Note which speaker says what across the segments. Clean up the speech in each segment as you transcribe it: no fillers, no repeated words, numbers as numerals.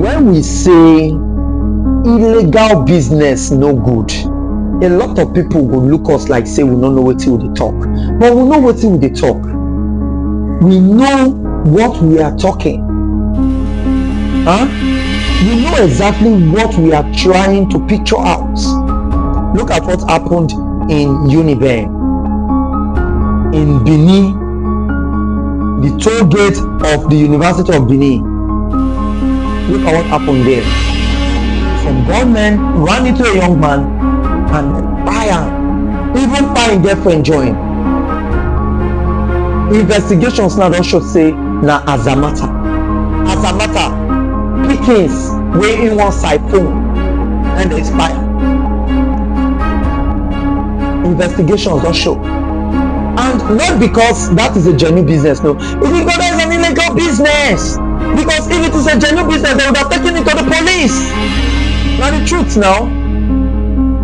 Speaker 1: when we say illegal business no good, a lot of people go look us like say we no know wetin we dey talk, but we know wetin we dey talk. We know what we are talking. We know exactly what we are trying to picture out. Look at what happened in uniben in Benin, the toll gate of the University of Benin. Look at what happened there. Some gunmen ran into a young man and fire, even fire him girlfriend join. Investigations now don show say na azamata pickings wey in one siphon and dey expire. Investigations don show, and not because that is a genuine business, no, it's because that is an illegal business. Because if it is a genuine business, they would have taken it to the police. Now the truth now,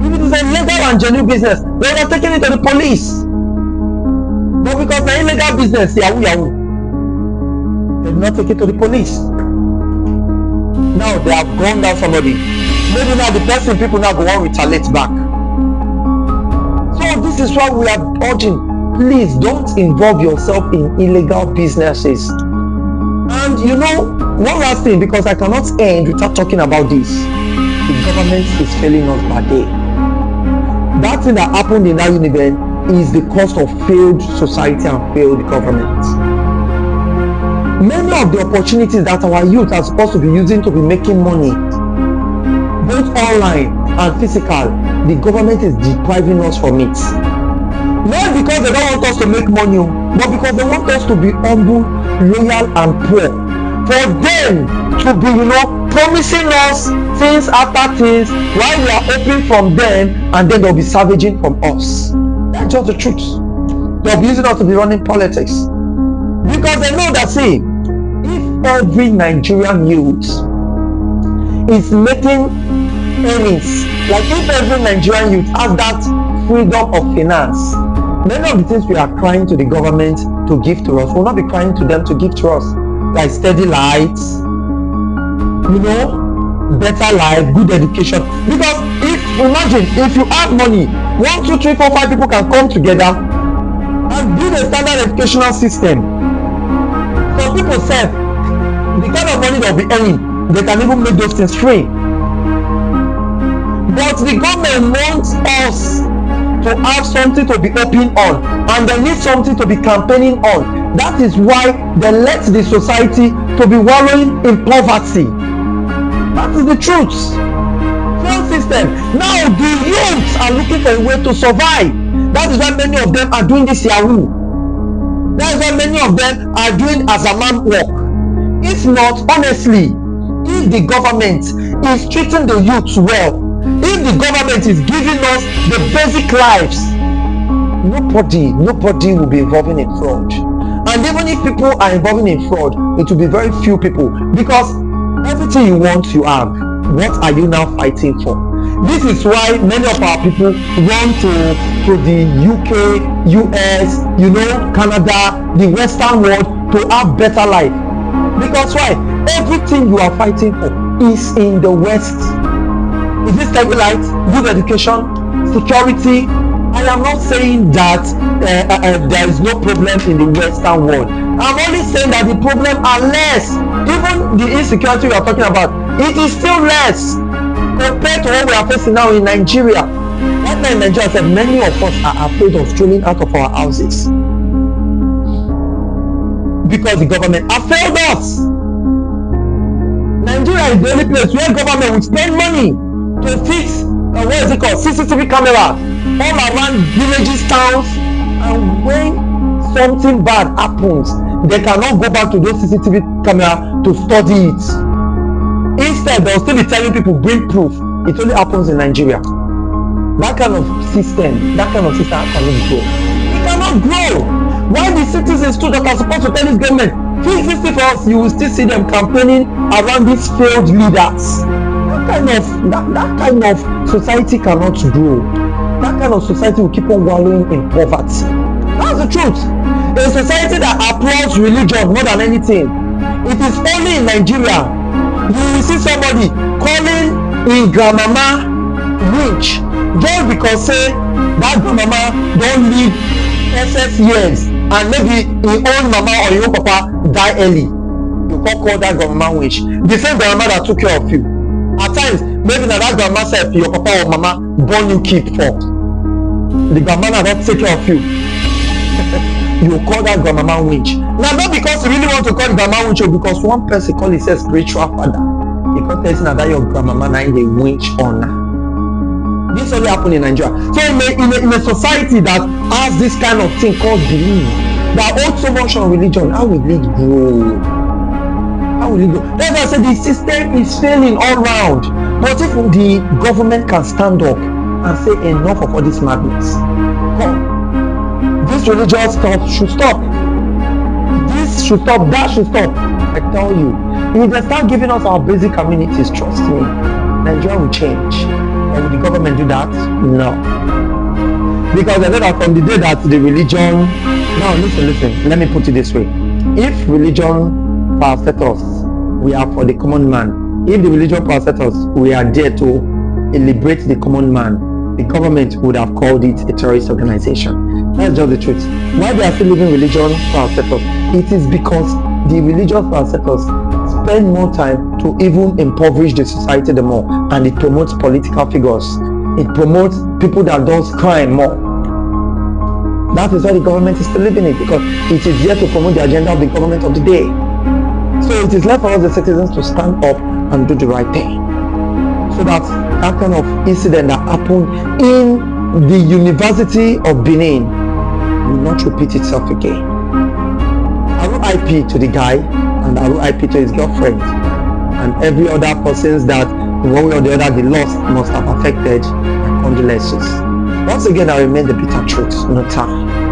Speaker 1: if it is a legal and genuine business, they would have taken it to the police. But because the illegal business, yahoo, they did not take it to the police. Now they have gone down somebody. Maybe now the person people now go on retaliate back. So this is why we are urging, please don't involve yourself in illegal businesses. And you know, one last thing, because I cannot end without talking about this. The government is failing us bad day. That thing that happened in that uniben is the cost of failed society and failed government. Many of the opportunities that our youth are supposed to be using to be making money, both online and physical, the government is depriving us from it. Not because they don't want us to make money, but because they want us to be humble, loyal and poor. For them to be, promising us things after things while we are hoping from them, and then they'll be savaging from us. That's just the truth. They'll be using us to be running politics. Because they know that, see, if every Nigerian youth is making earnings, like if every Nigerian youth has that freedom of finance, many of the things we are crying to the government to give to us, will not be crying to them to give to us. Like steady lights, better life, good education. Because imagine if you have money, 1, 2, 3, 4, 5 people can come together and build a standard educational system. Some people say the kind of money they'll be earning, they can even make those things free. But the government wants us to have something to be open on, and they need something to be campaigning on. That is why they let the society to be wallowing in poverty. That is the truth. Failed system. Now the youths are looking for a way to survive. That is why many of them are doing this yahoo. That is why many of them are doing azaman work. If not, honestly, if the government is treating the youths well, if the government is giving us the basic lives, nobody will be involving in fraud. And even if people are involving in fraud, it will be very few people, because everything you want you have. What are you now fighting for? This is why many of our people run to the UK, US, Canada, the Western world to have better life. Because why? Everything you are fighting for is in the West. Is it steady light, good education, security? I am not saying that there is no problem in the Western world. I'm only saying that the problem are less. Even the insecurity we are talking about, it is still less compared to what we are facing now in Nigeria. Right now in Nigeria, I said many of us are afraid of strolling out of our houses because the government has failed us. Nigeria is the only place where government will spend money to fix CCTV cameras all around villages, towns, and when something bad happens, they cannot go back to those CCTV cameras to study it. Instead, they'll still be telling people, bring proof. It only happens in Nigeria. That kind of system cannot grow. It cannot grow. Why the citizens too that are supposed to tell this government, fix this thing for us, you will still see them campaigning around these failed leaders. That kind of society cannot grow. That kind of society will keep on wallowing in poverty. That's the truth. A society that applauds religion more than anything. It is only in Nigeria You will see somebody calling in grandmama witch just because say that grandmama don live excess years and maybe im own mama or im own papa die early. You call that grandmama witch. The same grandmama that took care of you. At times maybe na that grandma sef your papa or mama born you kid for. The grandmama don take care of you. You call that grandmama witch. Now not because you really want to call the grandmama witch, because one person call himself spiritual father. Because person na that your grandmama na the witch honor. This only happen in Nigeria. So in a society that has this kind of thing called belief, that hold so much on religion, how will it grow? How will it go? That's why I said the system is failing all round. But if the government can stand up and say enough of all this madness, come, this religious stuff should stop. This should stop. That should stop. I tell you, if they start giving us our basic communities, trust me, Nigeria will change. And will the government do that? No. Because I know that from the day that the religion, now listen, let me put it this way. If religion power set us, we are for the common man. If the religion power set us, we are there to liberate the common man, the government would have called it a terrorist organization. That's just the truth. Why they are still living religion power set us? It is because the religious power set us spend more time to even impoverish the society the more, and it promotes political figures. It promotes people that does crime more. That is why the government is still living it, because it is there to promote the agenda of the government of the day. So it is left for us the citizens to stand up and do the right thing, so that that kind of incident that happened in the University of Benin will not repeat itself again. RIP to the guy, and RIP to his girlfriend, and every other persons that in one way or the other the loss must have affected. My condolences. Once again, I remain the bitter truth. No time.